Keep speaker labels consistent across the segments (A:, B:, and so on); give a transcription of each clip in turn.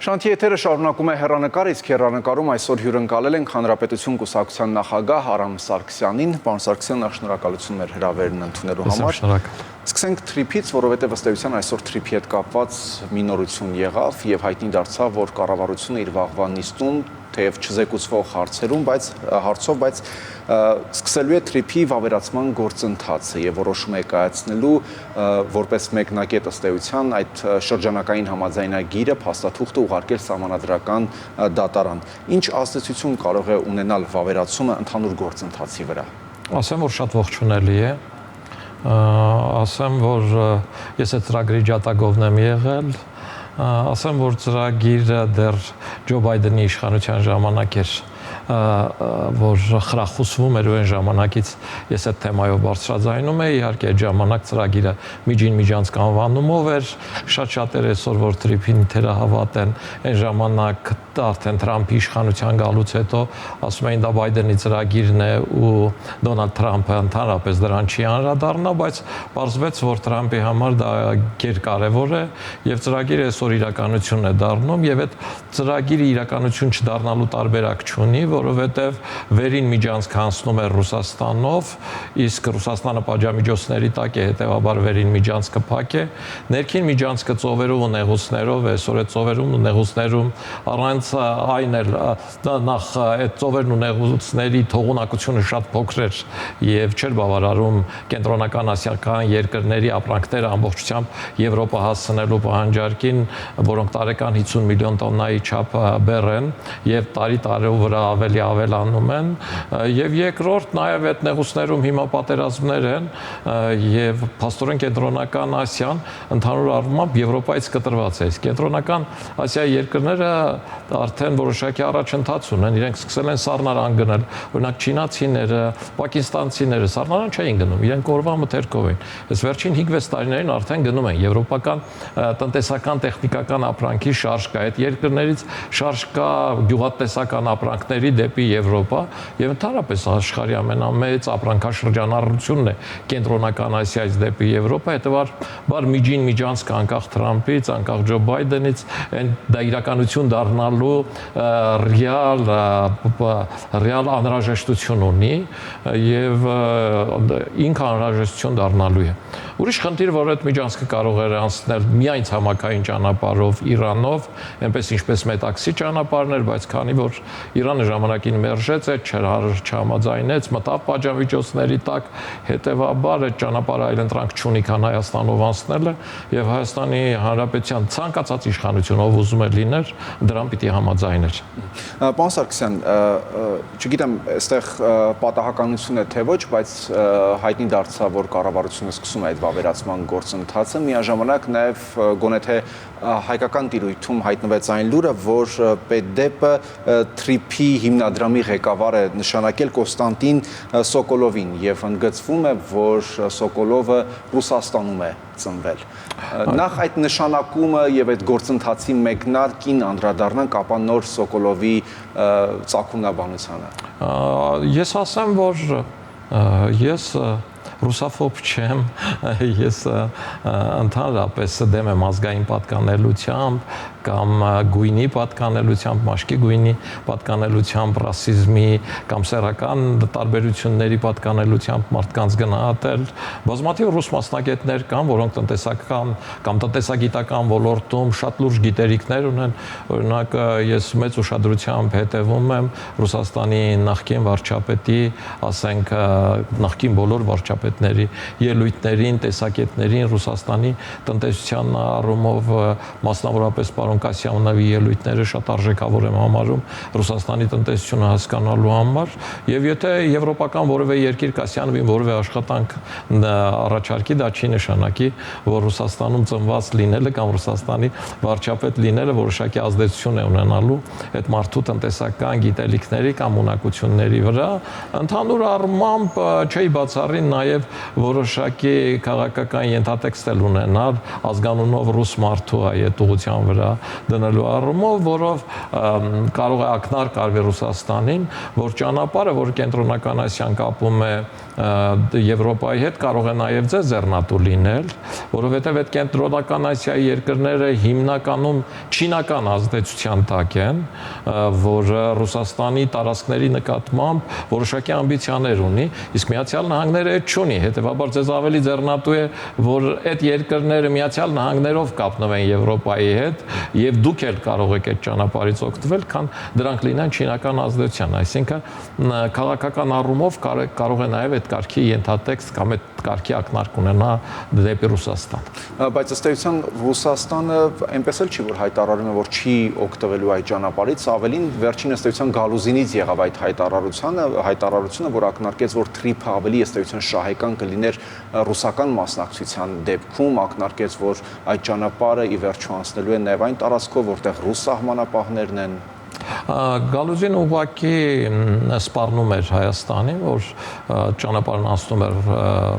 A: Շանթի եթերը շարունակում է հեռանկար, իսկ հեռանկարում այսօր հյուրընկալել ենք Հանրապետություն կուսակցության նախագահ Արամ Սարգսյանին։ Պարոն Սարգսյան, շնորհակալություն մեր հրավերն ընդունելու համար։ Սկսենք թրիփից, որովհետև ըստ էության այսօր թրիփի հետ կապված մի նորություն եղավ եւ հայտնի դարձավ, որ կառավարությունը իր վաղվա նիստում թեև չզեկուցվող հարցով, բայց սկսելու է թրիփի վավերացման գործընթացը եւ որոշում է կայացնելու որպես մեկնակետ ըստ էության այդ շրջանակային համաձայնագիրը փաստաթուղթը ուղարկել սահմանադրական դատարան։ Ինչ ազդեցություն կարող է ունենալ վավերացումը ընդհանուր գործընթացի վրա։
B: Ասեմ, որ շատ ողջունելի է։ Ասեմ, որ ես այդ ծրագրի ջատագովն եմ եղել։ Ասեմ, որ ծրագիրը դեռ Ջո Բայդենի իշխանության ժամանակ էր, որ խրախուսվում էր ու այն ժամանակից ես այդ թեմայով բարձրաձայնում էի, իհարկե այդ ժամանակ ծրագիրը միջին-միջանցք անվանումով էր, շատ-շատեր այսօր որ թրիփին թերահավատ են, այն ժամանակ արդեն Թրամփի իշխանության գալուց հետո ասում էին դա Բայդենի ծրագիրն է ու Դոնալդ Թրամփը ընդհանրապես դրան չի անդրադառնա, բայց պարզվեց, որ Թրամփի համար դա գերկարևոր է եւ ծրագիրը այսօր իրականություն է դառնում եւ այդ ծրագիրը իրականություն չդառնալու տարբերակ չունի, որովհետեւ վերին միջանցք հանձնում է Ռուսաստանով, իսկ Ռուսաստանը պատժամիջոցների տակ է, հետեւաբար վերին միջանցքը փակ է, ներքին միջանցքը ծովերով ու նեղուցներով, այսօր այդ ծովերում ու նեղուցներում առանց այն էլ նախ այդ ծովերն ու նեղուցների թողունակությունը շատ փոքր էր եւ չէր բավարարում կենտրոնական ասիական երկրների ապրանքները ամբողջությամբ Եվրոպա հասցնելու պահանջարկին, որոնք տարեկան 50 միլիոն տոննայի չափ բեռ են եւ տարի-տարու վրա ավելի ավելանում են եւ երկրորդ նաեւ այդ նեղուցներում հիմա պատերազմներ են եւ փաստորեն կենտրոնական Ասիան ընդհանուր առմամբ Եվրոպայից կտրված է։ Կենտրոնական Ասիայի երկրները արդեն որոշակի առաջընթաց ունեն, իրենք սկսել են սառնարան գնել, օրինակ չինացիները, պակիստանցիները սառնարան չէին գնում, իրենք օրվա մթերքով էին։ Այս վերջին 5-6 տարիներին արդեն գնում են եվրոպական տնտեսական տեխնիկական ապրանքի շարժ կա, այդ երկրներից շարժ կա գյուղատնտեսական ապրանքների դեպի Եվրոպա եւ ընդհանրապես աշխարհի ամենամեծ ապրանքաշրջանառությունն է կենտրոնական Ասիայից դեպի Եվրոպա, հետեւաբար միջին միջանցք անկախ Թրամփից, անկախ Ջո Բայդենից, դա իրականություն դառնալու ռեալ անհրաժեշտություն ունի եւ ինքը անհրաժեշտություն դառնալու է։ Ուրիշ խնդիր, որ այդ միջանցքը կարող է անցնել միայն ցամաքային ճանապարհով Իրանով, այնպես ինչպես մետաքսի ճանապարհն էր, բայց քանի որ Իրանը ժամանակին մերժեց, չհամաձայնեց, մտավ պատժամիջոցների տակ, հետեւաբար այդ ճանապարհը այլընտրանք չունի, քան Հայաստանով անցնելը եւ Հայաստանի Հանրապետության ցանկացած իշխանություն, ով ուզում է լիներ, դրան պիտի համաձայներ։
A: Պարոն Սարգսյան, չգիտեմ, այստեղ պատահականություն է թե ոչ, բայց հայտնի դարձավ, որ կառավարությունը սկսում է այդ վավերացման գործընթացը, միաժամանակ նաև գոնե թե հայկական տիրույթում հայտնվեց այն լուրը, որ ՊԵԴԵՊ-ը թրիփի հիմնադրամի ղեկավար է նշանակել Կոստանտին Սոկոլովին եւ ընդգծվում է, որ Սոկոլովը Ռուսաստանում է ծնվել։ Նախ այդ նշանակումը եւ այդ գործընթացի մեկնարկին անդրադառնանք, ապա նոր Սոկոլովի ծագումնաբանությանը։
B: Ես ասեմ, որ ես ռուսաֆոբ չեմ, ես ընդհանրապես դեմ եմ ազգային պատկանելությամբ կամ գույնի պատկանելությամբ, մաշկի գույնի պատկանելությամբ, ռասիզմի կամ սեռական տարբերությունների պատկանելությամբ մարդկանց գնահատել։ Բազմաթիվ ռուս մասնագետներ կան, որոնք տնտեսական կամ տնտեսագիտական ոլորտում շատ լուրջ գիտելիքներ ունեն, օրինակ ես մեծ ուշադրությամբ հետևում եմ Ռուսաստանի նախկին վարչապետի, ասենք նախկին բոլոր վարչապետների ելույթներին, տեսակետներին Ռուսաստանի տնտեսության առումով, մասնավորապես պարոն Կասյանովի ելույթները շատ արժեքավոր եմ համարում Ռուսաստանի տնտեսությունը հասկանալու համար, եւ եթե եվրոպական որևէ երկիր Կասյանովին որևէ աշխատանք առաջարկի, դա չի նշանակի, որ Ռուսաստանում ծնված լինելը կամ Ռուսաստանի վարչապետ լինելը որոշակի ազդեցություն է ունենալու այդ մարդու տնտեսական գիտելիքների կամ ունակությունների վրա։ Ընդհանուր առմամբ չի բացառին նաեւ որոշակի քաղաքական ենթատեքստ էլ ունենալ ազգանունով ռուս մարդու այդ ուղղության վրա դնելու առումով, որով կարող է ակնարկ արվի Ռուսաստանին, որ ճանապարհը, որ Կենտրոնական Ասիան կապում է Եվրոպայի հետ, կարող է նաև ձեռնատու լինել, որովհետև այդ Կենտրոնական Ասիայի երկրները հիմնականում չինական ազդեցության տակ են, որը Ռուսաստանի տարածքների նկատմամբ որոշակի ամբիցիաներ ունի, իսկ Միացյալ Նահանգները այդ չունի, հետևաբար ձեզ ավելի ձեռնատու է, որ այդ երկրները Միացյալ Նահանգներով կապնվեն Եվրոպայի հետ եւ դուք էլ կարող եք այդ ճանապարհից օգտվել, քան դրանք լինեն չինական ազդեցության, այսինքն քաղաքական առումով կարող է նաեւ այդ կարգի ենթատեքստ կամ այդ կարգի ակնարկ ունենա դեպի Ռուսաստան։
A: Բայց ըստ էության Ռուսաստանը այնպես էլ չի, որ հայտարարում է, որ չի օգտվելու այդ ճանապարհից, ավելին վերջին ըստ էության Գալուզինից եղավ այդ հայտարարությունը, որ ակնարկեց, որ թրիփը ավելի ըստ էության շահեկան կլիներ ռուսական մասնակցության դեպքում, ակնարկեց, որ այդ ճանապարհը ի վերջո անցնելու է նաև այն տարածքով, որտեղ ռուս սահմանապահներն են։
B: Գալուզին ուղղակի սպառնում էր Հայաստանին, որ ճանապարհն անցնում էր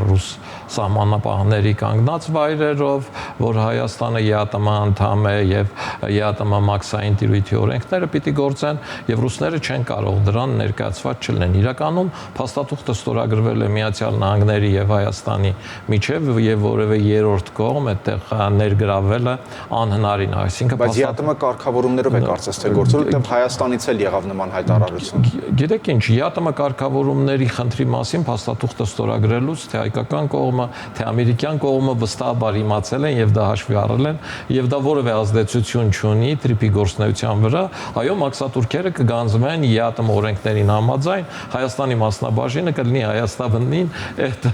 B: ռուս սահմանապահների կանգնած վայրերով, որ Հայաստանը ԵԱՏՄ անդամ է եւ ԵԱՏՄ մաքսային տիրույթի օրենքները պիտի գործեն եւ ռուսները չեն կարող դրան ներկայացված չլինեն։ Իրականում փաստաթուղթը ստորագրվել է Միացյալ Նահանգների եւ Հայաստանի միջև եւ որևէ երրորդ կողմ այդտեղ ներգրավելը անհնարին է, այսինքն
A: բայց ԵԱՏՄ կարգավորումներով է կարծես թե գործել, որտեղ Հայաստանից էլ եղավ նման հայտարարություն։
B: Գիտեք ինչ, ԵԱՏՄ կարգավորումների խնդրի մասին փաստաթուղթը ստորագրելուց թե հայկական կողմը, թե ամերիկյան կողմը վստահաբար իմացել են եւ դա հաշվի առել են եւ դա որևէ ազդեցություն չունի թրիփի գործունեության վրա, այո, մաքսատուրքերը կգանձվեն ԵԱՏՄ օրենքներին համաձայն, Հայաստանի մասնաբաժինը կլինի Հայաստանին, այդ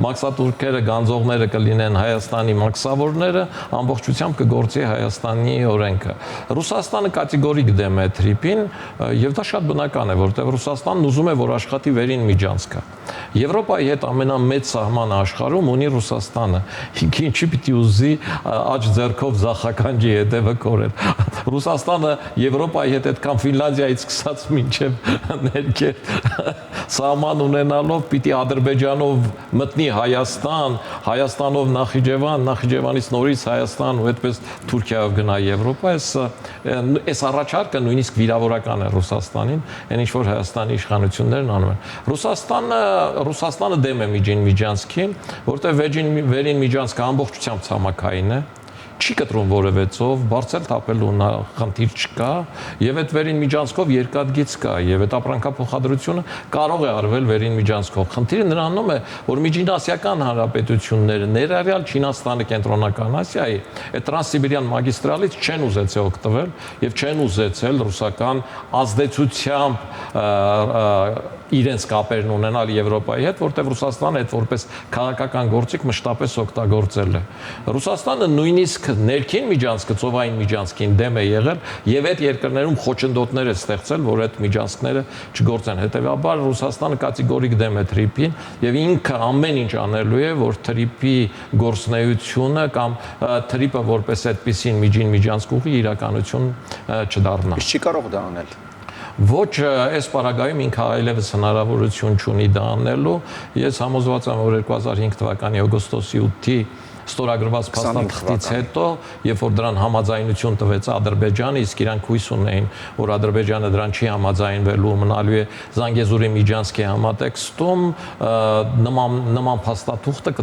B: մաքսատուրքերը գանձողները կլինեն Հայաստանի մաքսավորները, ամբողջությամբ կգործի Հայաստանի օրենքը։ Ռուսաստանը կատեգորիկ դեմ է թրիփին եւ դա շատ բնական է, որտեղ Ռուսաստանն ուզում է, որ աշխատի վերին միջանցքը։ Եվրոպայի հետ ամենամեծ սահմանը աշխարհում ունի Ռուսաստանը։ Ինչի պիտի ուզի աջ ձեռքով զախականջի հետևը կորել։ Ռուսաստանը Եվրոպայի հետ այդքան Ֆինլանդիայից սկսած մինչև ներքև սահման ունենալով պիտի Ադրբեջանով մտնի Հայաստան, Հայաստանով Նախիջևան, Նախիջևանից նորից Հայաստան ու այդպես Թուրքիայով գնա Եվրոպա, այս առաջարկը նույնիսկ վիրավորական է Ռուսաստանին, այն ինչ որ Հայաստանի իշխանություններն անում են։ Ռուսաստանը դեմ է միջին միջանցքին, որտեղ վերին միջանցքը ամբողջությամբ ցամաքային է, չի կտրում որևէ ծով, բարձր թափելու խնդիր չկա եւ այդ վերին միջանցքով երկաթգիծ կա եւ այդ ապրանքափոխադրությունը կարող է արվել վերին միջանցքով։ Խնդիրը նրանում է, որ միջինասիական հանրապետությունները, ներառյալ Չինաստանը, Կենտրոնական Ասիայի, այդ տրանսսիբիրյան մագիստրալից չեն ուզեցել օգտվել եւ չեն ուզեցել ռուսական ազդեցությամբ իրենց կապերն ունենալ Եվրոպայի հետ, որտեղ Ռուսաստանը այդ որպես քաղաքական գործիք մշտապես օգտագործել է։ Ռուսաստանը նույնիսկ ներքին միջանցքը, ծովային միջանցքին դեմ է եղել եւ այդ երկրներում խոչընդոտներ է ստեղծել, որ այդ միջանցքները չգործեն։ Հետեւաբար Ռուսաստանը կատեգորիկ դեմ է թրիփին եւ ինքը ամեն ինչ անելու է, որ թրիփի գործունեությունը կամ թրիփը որպես այդպիսին միջին միջանցքուղի իրականություն չդառնա։
A: Իսկ չի կարող դա անել։
B: Ոչ, այս պարագայում ինքը այլևս հնարավորություն չունի դա անելու։ Ես համոզված եմ, որ 2005 թվականի օգոստոսի 8-ի ստորագրված փաստաթղթից հետո, երբ որ դրան համաձայնություն տվեց Ադրբեջանը, իսկ իրանք հույս ունեին, որ Ադրբեջանը դրան չի համաձայնվելու, մնալու է Զանգեզուրի միջանցքի համատեքստում, նման փաստաթուղթը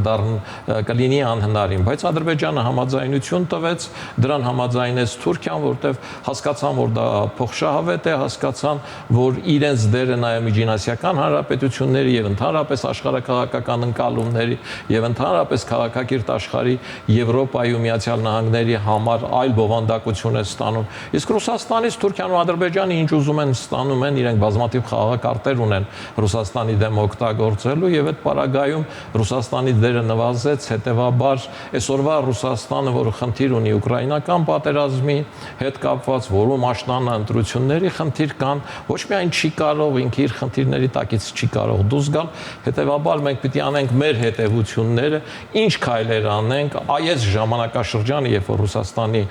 B: կլինի անհնարին, բայց Ադրբեջանը համաձայնություն տվեց, դրան համաձայնեց Թուրքիան, որտեղ հասկացան, որ դա փոխշահավետ է, հասկացան, որ իրենց դերը նաև միջինասիական հանրապետությունների եւ ընդհանրապես աշխարհակաղակական ընկալումների եւ ընդհանրապես քաղաքակիրթ աշխարհի Եվրոպայի ու Միացյալ Նահանգների համար այլ բովանդակություն է ստանում։ Իսկ Ռուսաստանից Թուրքիան ու Ադրբեջանը ինչ ուզում են ստանում են, իրենք բազմաթիվ խաղակարտեր ունեն Ռուսաստանի դեմ օգտագործելու եւ այդ պարագայում Ռուսաստանի դերը նվազեց, հետեւաբար այսօրվա Ռուսաստանը, որը խնդիր ունի ուկրաինական պատերազմի հետ կապված, որում աշնանը ընտրությունների խնդիր կան, ոչ միայն չի կարող ինքը իր խնդիրների տակից չի կարող դուրս գալ, հետեւաբար մենք պիտի անենք մեր հետևությունները, ինչ քայլեր անենք այս ժամանակաշրջանը, երբ որ Ռուսաստանի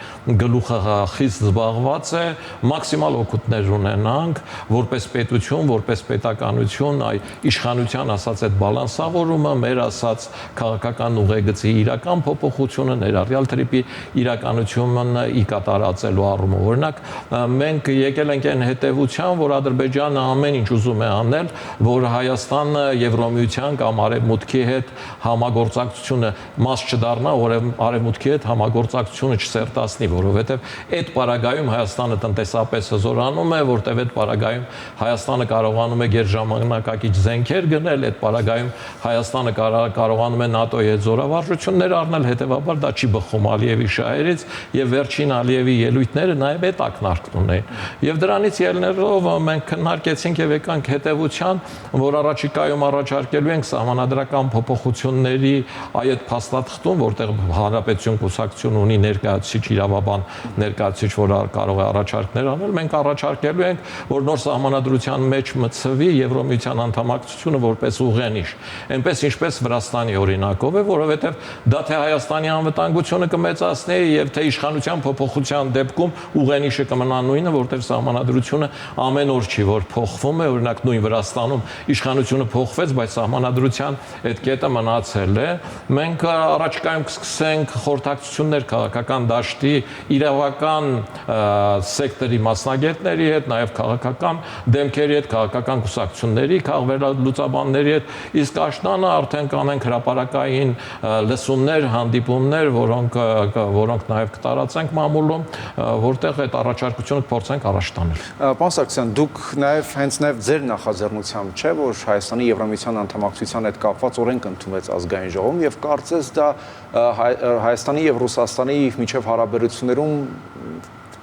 B: գլուխը խիստ զբաղված է, մաքսիմալ օգուտներ ունենանք որպես պետություն, որպես պետականություն, այ իշխանության ասած այդ բալանսավորումը, մեր ասած քաղաքական ուղեգծի իրական փոփոխությունը, ներառյալ թրիպի իրականությունը ի կատարածելու առումով։ Օրինակ, մենք եկել ենք այն հետևության, որ Ադրբեջանը ամեն ինչ ուզում է անել, որ Հայաստանը Եվրոմիության կամ Արևմուտքի հետ համագործակցությունը մաս չդառնա, Արևմուտքի հետ համագործակցությունը չսերտացնի, որովհետև այդ պարագայում Հայաստանը տնտեսապես հզորանում է, որտեղ այդ պարագայում Հայաստանը կարողանում է գերժամանակակից զենքեր գնել, այդ պարագայում Հայաստանը կարողանում է ՆԱՏՕ-ի հետ զորավարժություններ առնել, հետևաբար դա չի բխում Ալիևի շահերից, եւ վերջին Ալիևի ելույթները նաեւ այդ ակնարկն ունեն։ Եվ դրանից ելնելով մենք քննարկեցինք եւ եկանք հետևության, որ առաջիկայում առաջարկելու ենք սահմանադրական փոփոխությունների այդ փաստաթղթում, որտեղ Հանրապետություն կուսակցություն ունի ներկայացուցիչ իրավաբան ներկայացուցիչ, որ կարող է առաջարկներ անել, մենք առաջարկելու ենք, որ նոր սահմանադրության մեջ մտցվի Եվրոմիության անդամակցությունը որպես ուղենիշ, այնպես ինչպես Վրաստանի օրինակով է, որովհետև դա թե Հայաստանի անվտանգությունը կմեծացնի եւ թե իշխանության փոփոխության դեպքում ուղենիշը կմնա նույնը, որտեղ սահմանադրությունը ամեն օր չի որ փոխվում է, օրինակ նույն Վրաստանում իշխանությունը փոխվեց, բայց սահմանադրության այդ կետը մնացել է։ Մենք առաջիկայում կսկսենք խորհրդակցություններ քաղաքական դաշտի իրավական սեկտորի մասնագետների հետ, նաեւ քաղաքական դեմքերի հետ, քաղաքական կուսակցությունների, քաղաքվերլուծաբանների հետ, իսկ աշնանը արդեն կանենք հրապարակային լսումներ, հանդիպումներ, որոնք նաեւ կտարածենք մամուլում, որտեղ այդ առաջարկությունը կփորձենք առաջ տանել։
A: Պարոն Սարգսյան, դուք հենց ձեր նախաձեռնությամբ չէ, որ Հայաստանի Եվրոմիության անդամակցության հետ կապված օրենք ընդունվեց ազգային ժողովում եւ կարծես դա Հայաստանի եւ Ռուսաստանի միջև հարաբերություններում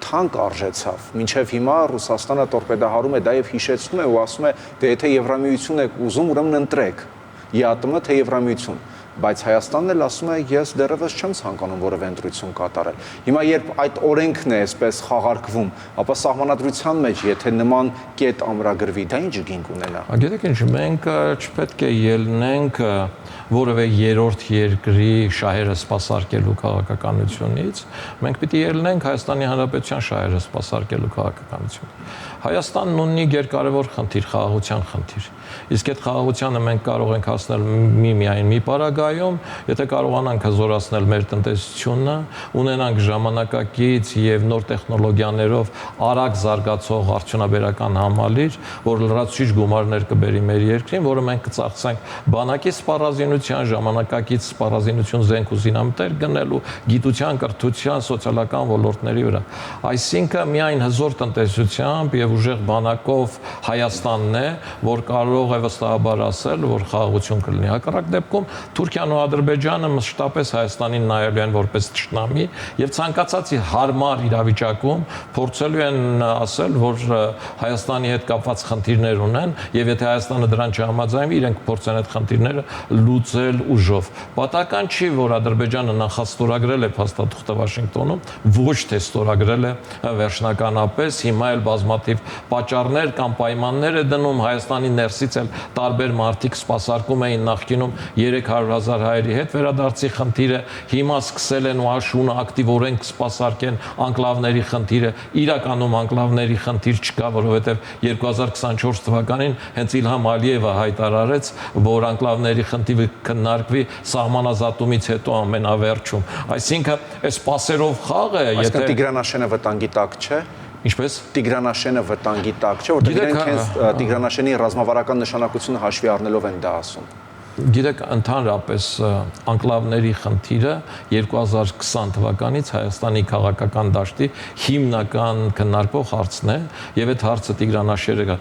A: թանկ արժեցավ։ Մինչև հիմա Ռուսաստանը տորպեդահարում է դա եւ հիշեցնում է ու ասում է, թե եթե Եվրամիություն եք ուզում, ուրեմն ընտրեք ԵԱՏՄ թե Եվրամիություն։ Բայց Հայաստանն էլ ասում է, ես դեռևս չեմ ցանկանում որևէ ընտրություն կատարել։ Հիմա երբ այդ օրենքն է այսպես խաղարկվում, ապա սահմանադրության մեջ եթե նման կետ ամրագրվի, դա ինչ գինք ունենա։
B: Գիտեք ինչ, մենք չպետք է ելնենք որևէ երրորդ երկրի շահերը սպասարկելու քաղաքականությունից, մենք պիտի ելնենք Հայաստանի Հանրապետության շահերը սպասարկելու քաղաքականություն։ Հայաստանն ունի գերկարևոր խնդիր, խաղաղության խնդիր։ Իսկ այդ խաղաղությանը մենք կարող ենք հասնել միայն մի պարագայում, եթե կարողանանք հզորացնել մեր տնտեսությունը, ունենանք ժամանակակից եւ նոր տեխնոլոգիաներով արագ զարգացող արդյունաբերական համալիր, որ լրացուցիչ գումարներ կբերի մեր երկրին, որը մենք կծախսենք բանակի սպառազինության, ժամանակակից սպառազինություն զենք ու զինամթեր գնելու, գիտության, կրթության, սոցիալական ոլորտների վրա։ Այսինքն միայն հզոր տնտեսությամբ եւ ուժեղ բանակով Հայաստանն է, որ կարող է վստահաբար ասել, որ խաղաղություն կլինի։ Հակառակ դեպքում Թուրքիան ու Ադրբեջանը մշտապես Հայաստանին նայելու են որպես թշնամի եւ ցանկացած հարմար իրավիճակում փորձելու են ասել, որ Հայաստանի հետ կապված խնդիրներ ունեն եւ եթե Հայաստանը դրան չհամաձայնվի, իրենք փորձեն այդ խնդիրները լուծել ուժով։ Պատահական չի, որ Ադրբեջանը նախաստորագրել է փաստաթուղթը Վաշինգտոնում, ոչ թե ստորագրել է վերջնականապես, հիմա էլ բազմաթիվ պատճառներ կամ պայմաններ է դնում Հայաստանի ներսից էլ տարբեր մարտիկ սպասարկում էին նախկինում 300,000 հայերի հետ վերադարձի խնդիրը, հիմա սկսել են ու աշունը ակտիվորեն սպասարկեն անկլավների խնդիրը, իրականում անկլավների խնդիր չկա, որովհետև 2024 թվականին հենց Իլհամ Ալիևը հայտարարեց, որ անկլավների խնդիրը քննարկվի սահմանազատումից հետո ամենավերջում։ Այսինքն, այս պասերով խաղը, եթե
A: Տիգրանաշենը վտանգի տակ չէ,
B: ինչպես
A: Տիգրանաշենը վտանգի տակ չէ, որտեղ իրենք հենց Տիգրանաշենի ռազմավարական նշանակությունը հաշվի առնելով են դա ասում։
B: Գիտեք, ընդհանրապես անկլավների խնդիրը 2020 թվականից Հայաստանի քաղաքական դաշտի հիմնական քննարկվող հարցն է, եւ այդ հարցը Տիգրանաշենը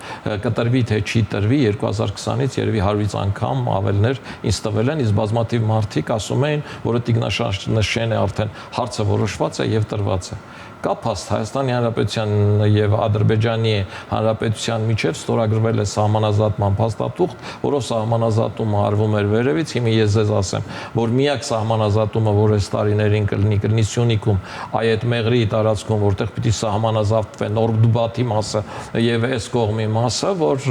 B: կտրվի թե չի տրվի 2020-ից երևի 100 անգամ ավելներ ինձ տվել են, իսկ բազմաթիվ մարդիկ ասում էին, որ Տիգրանաշենը արդեն հարցը որոշված է եւ տրված է։ կա փաստ Հայաստանի Հանրապետության եւ Ադրբեջանի Հանրապետության միջև ստորագրվել է սահմանազատման փաստաթուղթ, որով սահմանազատումը արվում էր վերևից։ Հիմա ես ձեզ ասեմ, որ միակ սահմանազատումը, որ այս տարիներին կլինի Սյունիքում, այդ Մեղրիի տարածքում, որտեղ պիտի սահմանազատվեն Օրդուբաթի մասը եւ այս կողմի մասը, որ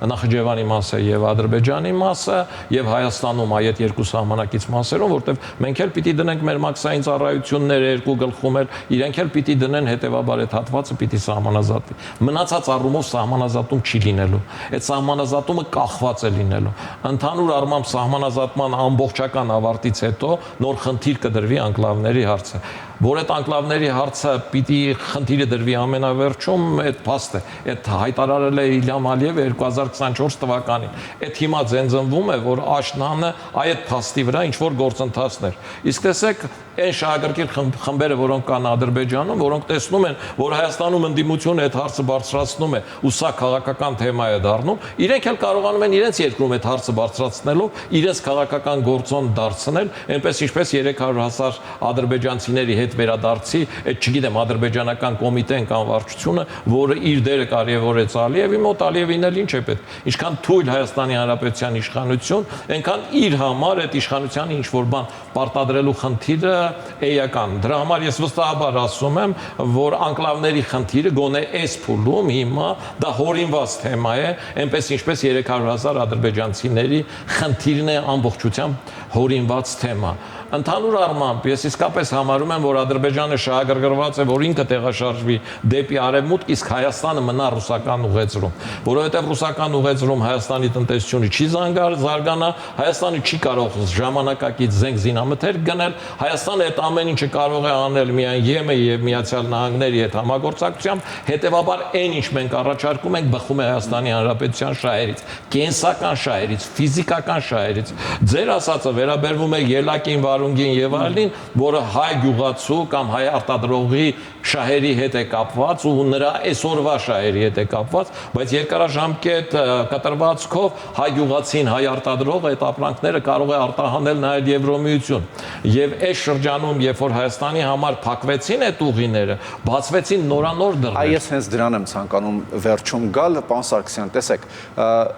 B: Նախիջևանի մասը եւ Ադրբեջանի մասը եւ Հայաստանում այդ երկու սահմանակից մասերում, որտեղ մենք էլ պիտի դնենք մեր մաքսային ծառայությունները երկու գլխում էլ, իրենք էլ պիտի դնեն, հետեւաբար այդ հատվածը պիտի սահմանազատվի։ Մնացած առումով սահմանազատում չի լինելու։ Այդ սահմանազատումը կախված է լինելու։ Ընդհանուր առմամբ սահմանազատման ամբողջական ավարտից հետո նոր խնդիր կդրվի անկլավների հարցը, որ այդ անկլավների հարցը պիտի խնդիրը դրվի ամենավերջում, այդ փաստ է։ Այդ հայտարարել է Իլհամ Ալիևը 2024 թվականին։ Այդ հիմա ձենձնվում է, որ ԱՇՆԱՆ-ը այդ փաստի վրա ինչ որ գործընթացներ։ Իսկ տեսեք, այն շահագրգիռ խմբերը, որոնք կան Ադրբեջանում, որոնք տեսնում են, որ Հայաստանում ընդդիմությունը այդ հարցը բարձրացնում է, ու սա քաղաքական թեմա է դառնում, իրենք էլ կարողանում են իրենց երկրում այդ հարցը բարձրացնելով իրենց քաղաքական գործոն դարձնել, այնպես ինչպես 300,000 ադրբեջանցիների հետ վերադարձի, այդ չգիտեմ, ադրբեջանական կոմիտեն կամ վարչությունը, որը իր դերը կարևորեց Ալիևի մոտ, Ալիևին էլ ինչ է պետք։ Ինչքան թույլ Հայաստանի Հանրապետության իշխանություն, այնքան իր համար այդ իշխանությանը ինչ որ բան պարտադրելու խնդիրը էական։ Դրա համար ես վստահաբար ասում եմ, որ անկլավների խնդիրը գոնե այս փուլում հիմա դա հորինված թեմա է, այնպես ինչպես 300,000 ադրբեջանցիների խնդիրն է ամբողջությամբ հորինված թեմա։ Ընդհանուր առմամբ ես իսկապես համարում եմ, որ Ադրբեջանը շահագրգռված է, որ ինքը տեղաշարժվի դեպի արևմուտք, իսկ Հայաստանը մնա ռուսական ուղեծրում, որովհետև ռուսական ուղեծրում Հայաստանի տնտեսությունը չի զարգանա, Հայաստանը չի կարող ժամանակակից զենք զինամթերք գնել, Հայաստանը այդ ամեն ինչը կարող է անել միայն ԵՄ եւ Միացյալ Նահանգների հետ համագործակցությամբ, հետեւաբար այն ինչ մենք առաջարկում ենք, բխում է Հայաստանի Հանրապետության շահերից, կենսական շահերից, ֆիզիկական շահերից։ Ձեր ասածը վերաբերվում է ելակին Վարունգին եւ այլին, որը հայ գյուղացու կամ հայ արտադրողի շահերի հետ է կապված ու նրա այսօրվա շահերի հետ է կապված, բայց երկարաժամկետ կտրվածքով հայ գյուղացին, հայ արտադրողը այդ ապրանքները կարող է արտահանել նաեւ Եվրոմիություն։ Եվ այս շրջանում, երբ որ Հայաստանի համար փակվեցին այդ ուղիները, բացվեցին նորանոր դռներ։
A: Ես հենց դրան եմ ցանկանում վերջում գալ, պարոն Սարգսյան, տեսեք,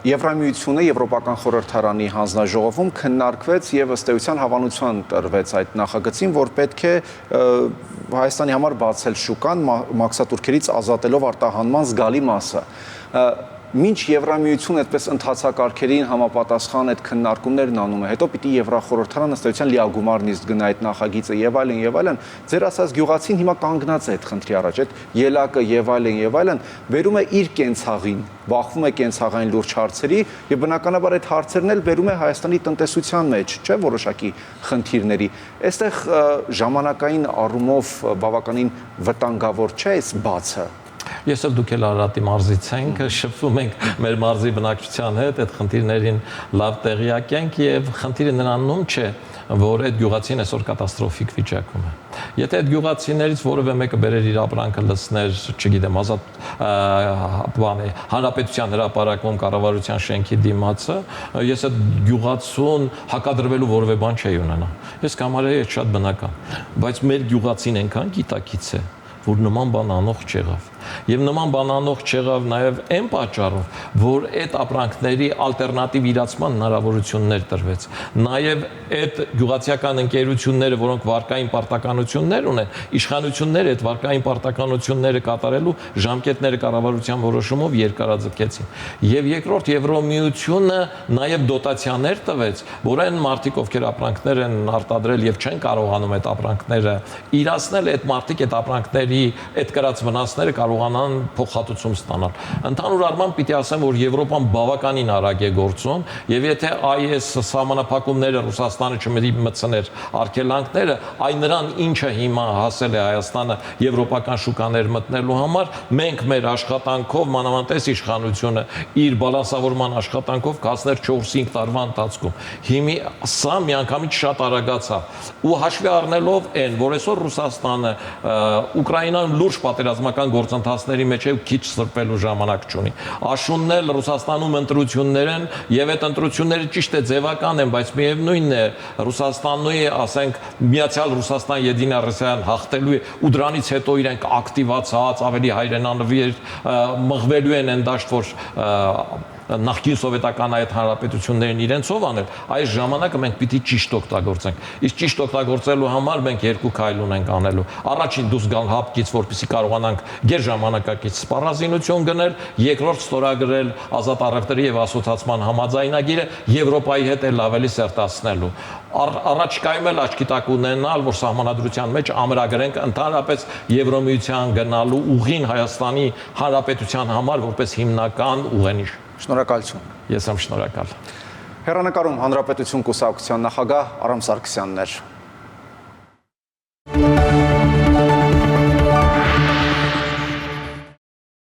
A: Եվրամիությունը Եվրոպական խորհրդարանի հանձնաժողովում քննարկվեց եւ ըստ էության հավանություն տրվեց այդ նախագծին, որ պետք է Հայաստանի համար բացել շուկան մաքսատուրքերից ազատելով արտահանման զգալի մասը։ Մինչ Եվրամիությունը այդպես ընթացակարգերին համապատասխան այդ քննարկումներն անում է, հետո պիտի Եվրախորհրդարանը ըստ էության լիագումար նիստ գնա այդ նախագիծը եւ այլն, ձեր ասած գյուղացին հիմա կանգնած է այդ խնդրի առաջ, այդ ելակը եւ այլն, վերում է իր կենցաղին, բախվում է կենցաղային լուրջ հարցերի եւ բնականաբար այդ հարցերն էլ վերում է Հայաստանի տնտեսության մեջ, չէ՞ որոշակի խնդիրների։ Այստեղ ժամանակային առումով բավականին վտանգավոր չէ այս բացը։
B: Ես էլ դուք էլ Արարատի մարզից ենք, շփվում ենք մեր մարզի բնակչության հետ, այդ խնդիրներին լավ տեղյակ ենք եւ խնդիրը նրանում չէ, որ այդ գյուղացին այսօր կատաստրոֆիկ վիճակում է։ Եթե այդ գյուղացիներից որևէ մեկը բերեր իր ապրանքը լցներ, չգիտեմ, ազատ հանրապետության հրապարակում կառավարության շենքի դիմացը, ես այդ գյուղացուն հակադրվելու որևէ բան չէի ունենա։ Ես կհամարեի այդ շատ բնական, բայց մեր գյուղացին այնքան գիտակից է, որ նման բան անող չեղավ։ Եվ նման բան անող չեղավ նաև այն պատճառով, որ այդ ապրանքների ալտերնատիվ իրացման հնարավորություններ տրվեց։ Նաև այդ գյուղացիական ընկերությունները, որոնք վարկային պարտականություններ ունեն, իշխանությունները այդ վարկային պարտականությունները կատարելու ժամկետները կառավարության որոշումով երկարաձգեցին։ Եվ երկրորդ Եվրոմիությունը նաև դոտացիաներ տվեց, որ այն մարդիկ, ովքեր ապրանքներ են արտադրել եւ չեն կարողանում այդ ապրանքները իրացնել, այդ մարդիկ այդ ապրանքների այդ կրած վնասները կարողանան փոխհատուցում ստանալ։ Ընդհանուր առմամբ պիտի ասեմ, որ Եվրոպան բավականին արագ է գործում, եւ եթե այս սահմանափակումները Ռուսաստանը չմտցներ արգելանքները, այն նրան ինչը հիմա հասել է Հայաստանը եվրոպական շուկաներ մտնելու համար, մենք մեր աշխատանքով մանավանդ իշխանությունը իր բալանսավորման աշխատանքով կասներ 4-5 տարվա ընթացքում։ Հիմի սա միանգամից շատ արագացավ ու հաշվի առնելով այն, որ այսօր Ռուսաստանը Ուկրաինայում լուրջ պատերազմական գործընթաց գործընթացների մեջ է ու քիչ սրբելու ժամանակ չունի։ Աշունն էլ Ռուսաստանում ընտրություններ են եւ այդ ընտրությունները ճիշտ է ձևական են, բայց միևնույնն է Ռուսաստանի, ասենք, Միացյալ Ռուսաստան Եդինարոսիան հաղթելու է ու դրանից հետո իրենք ակտիվացած, ավելի հայրենանվիր մղվելու են այն դաշտ, որ նախկին սովետական այդ հանրապետություններին իրենցով անել, այս ժամանակը մենք պիտի ճիշտ օգտագործենք։ Իսկ ճիշտ օգտագործելու համար մենք երկու քայլ ունենք անելու։ Առաջին դուրս գալ հապկից, որպեսզի կարողանանք գերժամանակակից սպառազինություն գնել, երկրորդ ստորագրել ազատ առևտրի եւ ասոցիացիան համաձայնագիրը Եվրոպայի հետ էլ ավելի սերտացնելու։ Առաջիկայում էլ աչքի տակ ունենալ, որ սահմանադրության մեջ ամրագրենք ընդհանրապես Եվրոմիության գնալու ուղին Հայաստանի Հանրապետության համար որպես հիմնական ուղենիշ։
A: Շնորհակալություն։
B: Ես եմ շնորհակալ։
A: Հեռանկարում Հանրապետություն կուսակցության նախագահ Արամ Սարգսյանն էր։